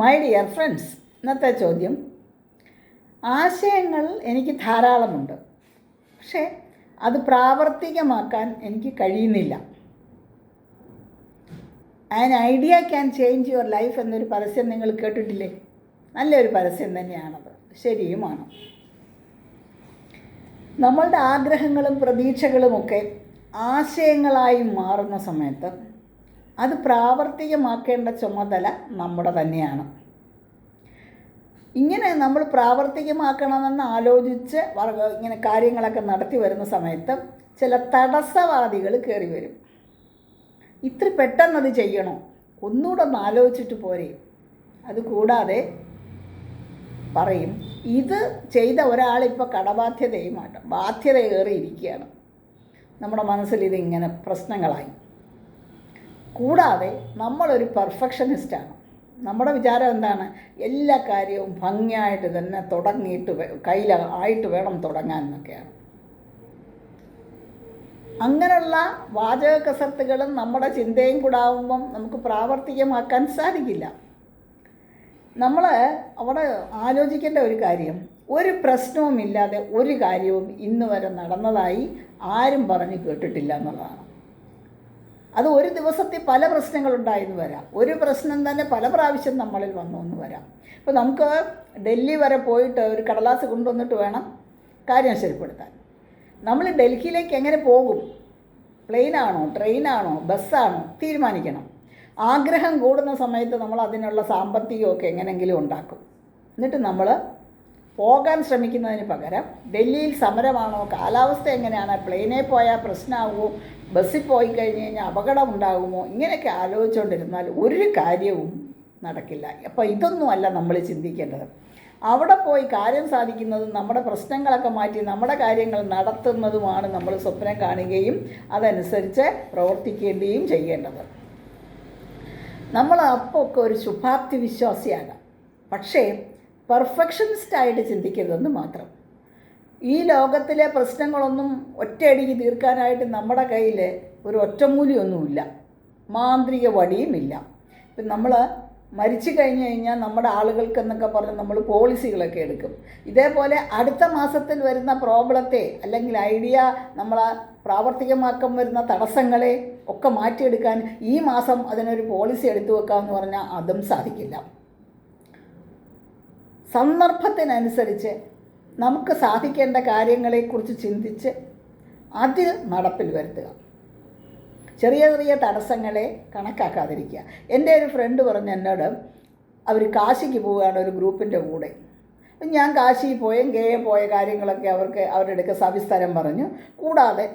My dear friends, ഇന്നത്തെ ചോദ്യം: ആശയങ്ങൾ എനിക്ക് ധാരാളമുണ്ട്, പക്ഷേ അത് എനിക്ക് കഴിയുന്നില്ല. An idea can change your life എന്നൊരു പരസ്യം നിങ്ങൾ കേട്ടിട്ടില്ലേ? നല്ലൊരു പരസ്യം തന്നെയാണത്, ശരിയുമാണ്. നമ്മളുടെ ആഗ്രഹങ്ങളും പ്രതീക്ഷകളുമൊക്കെ ആശയങ്ങളായി മാറുന്ന സമയത്ത് അത് പ്രാവർത്തികമാക്കേണ്ട ചുമതല നമ്മുടെ തന്നെയാണ്. ഇങ്ങനെ നമ്മൾ പ്രാവർത്തികമാക്കണമെന്ന് ആലോചിച്ച് ഇങ്ങനെ കാര്യങ്ങളൊക്കെ നടത്തി വരുന്ന സമയത്ത് ചില തടസ്സവാദികൾ കയറി വരും. ഇത്ര പെട്ടെന്നത് ചെയ്യണോ? ഒന്നുകൂടെ ഒന്ന് ആലോചിച്ചിട്ട് പോരെ. അതുകൂടാതെ പറയും, ഇത് ചെയ്ത ഒരാളിപ്പോൾ കടബാധ്യതയുമായിട്ട് ബാധ്യത ഏറിയിരിക്കുകയാണ്. നമ്മുടെ മനസ്സിൽ ഇതിങ്ങനെ പ്രശ്നങ്ങളായി. കൂടാതെ നമ്മളൊരു പെർഫെക്ഷനിസ്റ്റാണ്. നമ്മുടെ വിചാരം എന്താണ്? എല്ലാ കാര്യവും ഭംഗിയായിട്ട് തന്നെ തുടങ്ങിയിട്ട് കയ്യിലായിട്ട് വേണം തുടങ്ങാൻ എന്നൊക്കെയാണ്. അങ്ങനെയുള്ള വാചക കസർത്തുകളും നമ്മുടെ ചിന്തയും കൂടെ ആവുമ്പം നമുക്ക് പ്രാവർത്തികമാക്കാൻ സാധിക്കില്ല. നമ്മൾ അവിടെ ആലോചിക്കേണ്ട ഒരു കാര്യം, ഒരു പ്രശ്നവുമില്ലാതെ ഒരു കാര്യവും ഇന്ന് വരെ നടന്നതായി ആരും പറഞ്ഞു കേട്ടിട്ടില്ല എന്നുള്ളതാണ്. അത് ഒരു ദിവസത്തിൽ പല പ്രശ്നങ്ങളുണ്ടായെന്ന് വരാം, ഒരു പ്രശ്നം തന്നെ പല പ്രാവശ്യം നമ്മളിൽ വന്നു എന്ന് വരാം. ഇപ്പോൾ നമുക്ക് ഡൽഹി വരെ പോയിട്ട് ഒരു കടലാസ് കൊണ്ടുവന്നിട്ട് വേണം കാര്യം ശരിപ്പെടുത്താൻ. നമ്മൾ ഡൽഹിയിലേക്ക് എങ്ങനെ പോകും? പ്ലെയിനാണോ, ട്രെയിനാണോ, ബസ്സാണോ തീരുമാനിക്കണം. ആഗ്രഹം കൂടുന്ന സമയത്ത് നമ്മൾ അതിനുള്ള സാമ്പത്തികമൊക്കെ എങ്ങനെയെങ്കിലും ഉണ്ടാക്കും. എന്നിട്ട് നമ്മൾ പോകാൻ ശ്രമിക്കുന്നതിന് പകരം ഡൽഹിയിൽ സമരമാണോ, കാലാവസ്ഥ എങ്ങനെയാണ്, പ്ലെയിനിൽ പോയാൽ പ്രശ്നമാകുമോ, ബസ്സിൽ പോയി കഴിഞ്ഞ് കഴിഞ്ഞാൽ അപകടം ഉണ്ടാകുമോ, ഇങ്ങനെയൊക്കെ ആലോചിച്ചുകൊണ്ടിരുന്നാൽ ഒരു കാര്യവും നടക്കില്ല. അപ്പോൾ ഇതൊന്നുമല്ല നമ്മൾ ചിന്തിക്കേണ്ടത്. അവിടെ പോയി കാര്യം സാധിക്കുന്നതും നമ്മുടെ പ്രശ്നങ്ങളൊക്കെ മാറ്റി നമ്മുടെ കാര്യങ്ങൾ നടത്തുന്നതുമാണ് നമ്മൾ സ്വപ്നം കാണുകയും അതനുസരിച്ച് പ്രവർത്തിക്കേണ്ടിയും ചെയ്യേണ്ടത്. നമ്മൾ അപ്പോൾ ഒക്കെ ഒരു ശുഭാപ്തി വിശ്വാസിയാണ്, പക്ഷേ പെർഫെക്ഷനിസ്റ്റായിട്ട് ചിന്തിക്കരുതെന്ന് മാത്രം. ഈ ലോകത്തിലെ പ്രശ്നങ്ങളൊന്നും ഒറ്റയടിക്ക് തീർക്കാനായിട്ട് നമ്മുടെ കയ്യിൽ ഒരു ഒറ്റമൂലിയൊന്നുമില്ല, മാന്ത്രിക വടിയുമില്ല. ഇപ്പം നമ്മൾ മരിച്ചു കഴിഞ്ഞ് കഴിഞ്ഞാൽ നമ്മുടെ ആളുകൾക്കെന്നൊക്കെ പറഞ്ഞ് നമ്മൾ പോളിസികളൊക്കെ എടുക്കും. ഇതേപോലെ അടുത്ത മാസത്തിൽ വരുന്ന പ്രോബ്ലത്തെ അല്ലെങ്കിൽ ഐഡിയ നമ്മൾ പ്രാവർത്തികമാക്കാൻ വരുന്ന തടസ്സങ്ങളെ ഒക്കെ മാറ്റിയെടുക്കാൻ ഈ മാസം അതിനൊരു പോളിസി എടുത്തു വെക്കാമെന്ന് പറഞ്ഞാൽ അതും സാധിക്കില്ല. സന്ദർഭത്തിനനുസരിച്ച് നമുക്ക് സാധിക്കേണ്ട കാര്യങ്ങളെക്കുറിച്ച് ചിന്തിച്ച് അത് നടപ്പിൽ വരുത്തുക. ചെറിയ ചെറിയ തടസ്സങ്ങളെ കണക്കാക്കാതിരിക്കുക. എൻ്റെ ഒരു ഫ്രണ്ട് പറഞ്ഞു എന്നോട്, അവർ കാശിക്ക് പോവുകയാണ് ഒരു ഗ്രൂപ്പിൻ്റെ കൂടെ. ഞാൻ കാശിയിൽ പോയ കാര്യങ്ങളൊക്കെ അവരുടെ അടുക്ക സവിസ്തരം പറഞ്ഞു. കൂടാതെ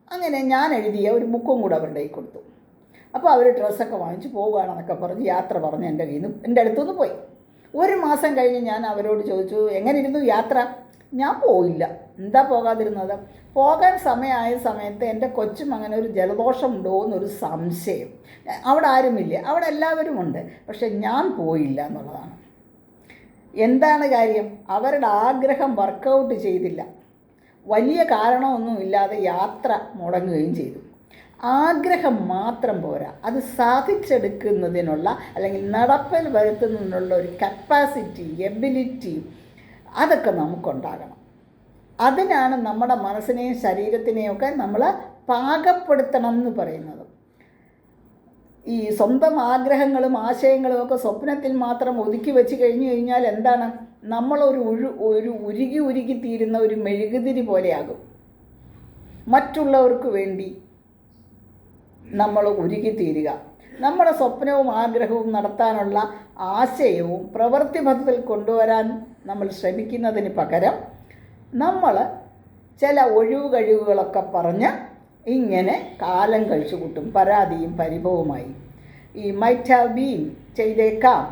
അങ്ങനെ ഞാൻ എഴുതിയ ഒരു ബുക്കും കൂടെ അവരുടെ കയ്യിൽ കൊടുത്തു. അപ്പോൾ അവർ ഡ്രസ്സൊക്കെ വാങ്ങിച്ച് പോവുകയാണെന്നൊക്കെ പറഞ്ഞ് യാത്ര പറഞ്ഞ് എൻ്റെ അടുത്തുനിന്ന് പോയി. ഒരു മാസം കഴിഞ്ഞ് ഞാൻ അവരോട് ചോദിച്ചു, എങ്ങനെ ഇരുന്നു യാത്ര? ഞാൻ പോയില്ല. എന്താ പോകാതിരുന്നത്? പോകാൻ സമയമായ സമയത്ത് എൻ്റെ കൊച്ചും അങ്ങനെ ഒരു ജലദോഷം ഉണ്ടോ എന്നൊരു സംശയം. അവിടെ ആരുമില്ല, അവിടെ എല്ലാവരും ഉണ്ട്, പക്ഷെ ഞാൻ പോയില്ല എന്നുള്ളതാണ്. എന്താണ് കാര്യം? അവരുടെ ആഗ്രഹം വർക്കൗട്ട് ചെയ്തില്ല. വലിയ കാരണമൊന്നുമില്ലാതെ യാത്ര മുടങ്ങുകയും ചെയ്തു. ആഗ്രഹം മാത്രം പോരാ, അത് സാധിച്ചെടുക്കുന്നതിനുള്ള അല്ലെങ്കിൽ നടപ്പിൽ വരുത്തുന്നതിനുള്ള ഒരു കപ്പാസിറ്റി, എബിലിറ്റി അതൊക്കെ നമുക്കുണ്ടാകണം. അതിനാണ് നമ്മുടെ മനസ്സിനെയും ശരീരത്തിനെയൊക്കെ നമ്മൾ പാകപ്പെടുത്തണം എന്ന് പറയുന്നത്. ഈ സ്വന്തം ആഗ്രഹങ്ങളും ആശയങ്ങളും ഒക്കെ സ്വപ്നത്തിൽ മാത്രം ഒതുക്കി വെച്ച് കഴിഞ്ഞു കഴിഞ്ഞാൽ എന്താണ്? നമ്മളൊരു ഉരുകി തീരുന്ന ഒരു മെഴുകുതിരി പോലെയാകും. മറ്റുള്ളവർക്ക് വേണ്ടി നമ്മൾ ഉരുകിത്തീരുക. നമ്മുടെ സ്വപ്നവും ആഗ്രഹവും നടത്താനുള്ള ആശയവും പ്രവൃത്തിപഥത്തിൽ കൊണ്ടുവരാൻ നമ്മൾ ശ്രമിക്കുന്നതിന് പകരം നമ്മൾ ചില ഒഴിവുകഴിവുകളൊക്കെ പറഞ്ഞ് ഇങ്ങനെ കാലം കഴിച്ചു കൂട്ടും, പരാതിയും പരിഭവമായി. ഈ മൈറ്റ് ഹാവ് ബീൻ, ചെയ്തേക്കാം,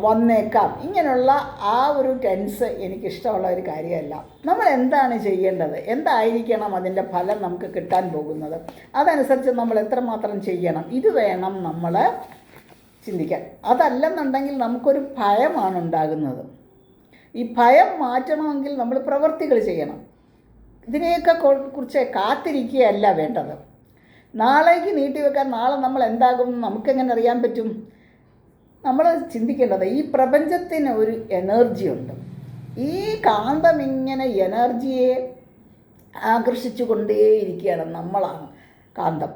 വന്നേക്കാം, ഇങ്ങനെയുള്ള ആ ഒരു ടെൻസ് എനിക്കിഷ്ടമുള്ള ഒരു കാര്യമല്ല. നമ്മൾ എന്താണ് ചെയ്യേണ്ടത്, എന്തായിരിക്കണം അതിൻ്റെ ഫലം നമുക്ക് കിട്ടാൻ പോകുന്നത്, അതനുസരിച്ച് നമ്മൾ എത്രമാത്രം ചെയ്യണം, ഇത് വേണം നമ്മൾ ചിന്തിക്കാൻ. അതല്ലെന്നുണ്ടെങ്കിൽ നമുക്കൊരു ഭയമാണ് ഉണ്ടാകുന്നത്. ഈ ഭയം മാറ്റണമെങ്കിൽ നമ്മൾ പ്രവൃത്തികൾ ചെയ്യണം. ഇതിനെയൊക്കെ കുറിച്ച് കാത്തിരിക്കുകയല്ല വേണ്ടത്. നാളേക്ക് നീട്ടിവെക്കാൻ നാളെ നമ്മൾ എന്താകുമെന്ന് നമുക്കെങ്ങനെ അറിയാൻ പറ്റും? നമ്മൾ ചിന്തിക്കേണ്ടത് ഈ പ്രപഞ്ചത്തിന് ഒരു എനർജി ഉണ്ട്. ഈ കാന്തം ഇങ്ങനെ എനർജിയെ ആകർഷിച്ചു കൊണ്ടേയിരിക്കുകയാണ്. നമ്മളാണ് കാന്തം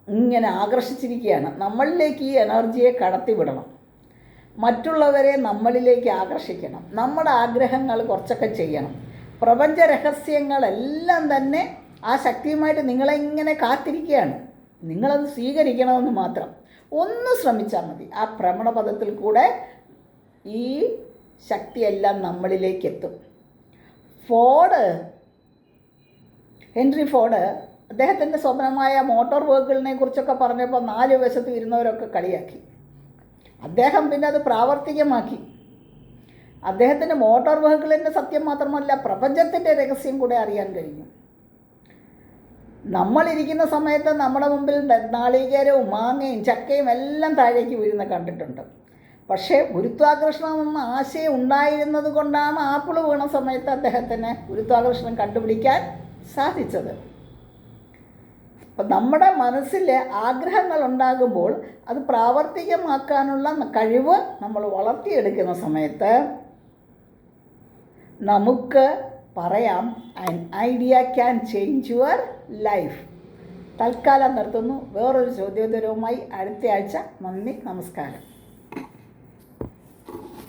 ഇങ്ങനെ ആകർഷിച്ചിരിക്കുകയാണ്. നമ്മളിലേക്ക് ഈ എനർജിയെ കടത്തിവിടണം, മറ്റുള്ളവരെ നമ്മളിലേക്ക് ആകർഷിക്കണം, നമ്മുടെ ആഗ്രഹങ്ങൾ കുറച്ചൊക്കെ ചെയ്യണം. പ്രപഞ്ച രഹസ്യങ്ങളെല്ലാം തന്നെ ആ ശക്തിയുമായിട്ട് നിങ്ങളെങ്ങനെ കാത്തിരിക്കുകയാണ്. നിങ്ങളത് സ്വീകരിക്കണമെന്ന് മാത്രം ഒന്ന് ശ്രമിച്ചാൽ മതി. ആ ഭ്രമണപഥത്തിൽ കൂടെ ഈ ശക്തിയെല്ലാം നമ്മളിലേക്ക് എത്തും. ഹെൻറി ഫോർഡ് അദ്ദേഹത്തിൻ്റെ സ്വപ്നമായ മോട്ടോർ വെഹിക്കിളിനെ കുറിച്ചൊക്കെ പറഞ്ഞപ്പോൾ 4 വശത്ത് ഇരുന്നവരൊക്കെ കളിയാക്കി. അദ്ദേഹം പിന്നെ അത് പ്രാവർത്തികമാക്കി. അദ്ദേഹത്തിന് മോട്ടോർ വെഹിക്കിളിൻ്റെ സത്യം മാത്രമല്ല, പ്രപഞ്ചത്തിൻ്റെ രഹസ്യം കൂടെ അറിയാൻ കഴിഞ്ഞു. നമ്മളിരിക്കുന്ന സമയത്ത് നമ്മുടെ മുമ്പിൽ നാളികേരവും മാങ്ങയും ചക്കയും എല്ലാം താഴേക്ക് വീഴുന്ന കണ്ടിട്ടുണ്ട്. പക്ഷേ ഗുരുത്വാകർഷണം എന്ന ആശയം ഉണ്ടായിരുന്നത് കൊണ്ടാണ് ആപ്പിൾ വീണ സമയത്ത് അദ്ദേഹത്തിന് ഗുരുത്വാകർഷണം കണ്ടുപിടിക്കാൻ സാധിച്ചത്. അപ്പം നമ്മുടെ മനസ്സിൽ ആഗ്രഹങ്ങൾ ഉണ്ടാകുമ്പോൾ അത് പ്രാവർത്തികമാക്കാനുള്ള കഴിവ് നമ്മൾ വളർത്തിയെടുക്കുന്ന സമയത്ത് നമുക്ക് പറയാം, an idea can change your life. തൽക്കാലം നിർത്തുന്നു. വേറൊരു ചോദ്യോത്തരവുമായി അടുത്ത ആഴ്ച. നന്ദി, നമസ്കാരം.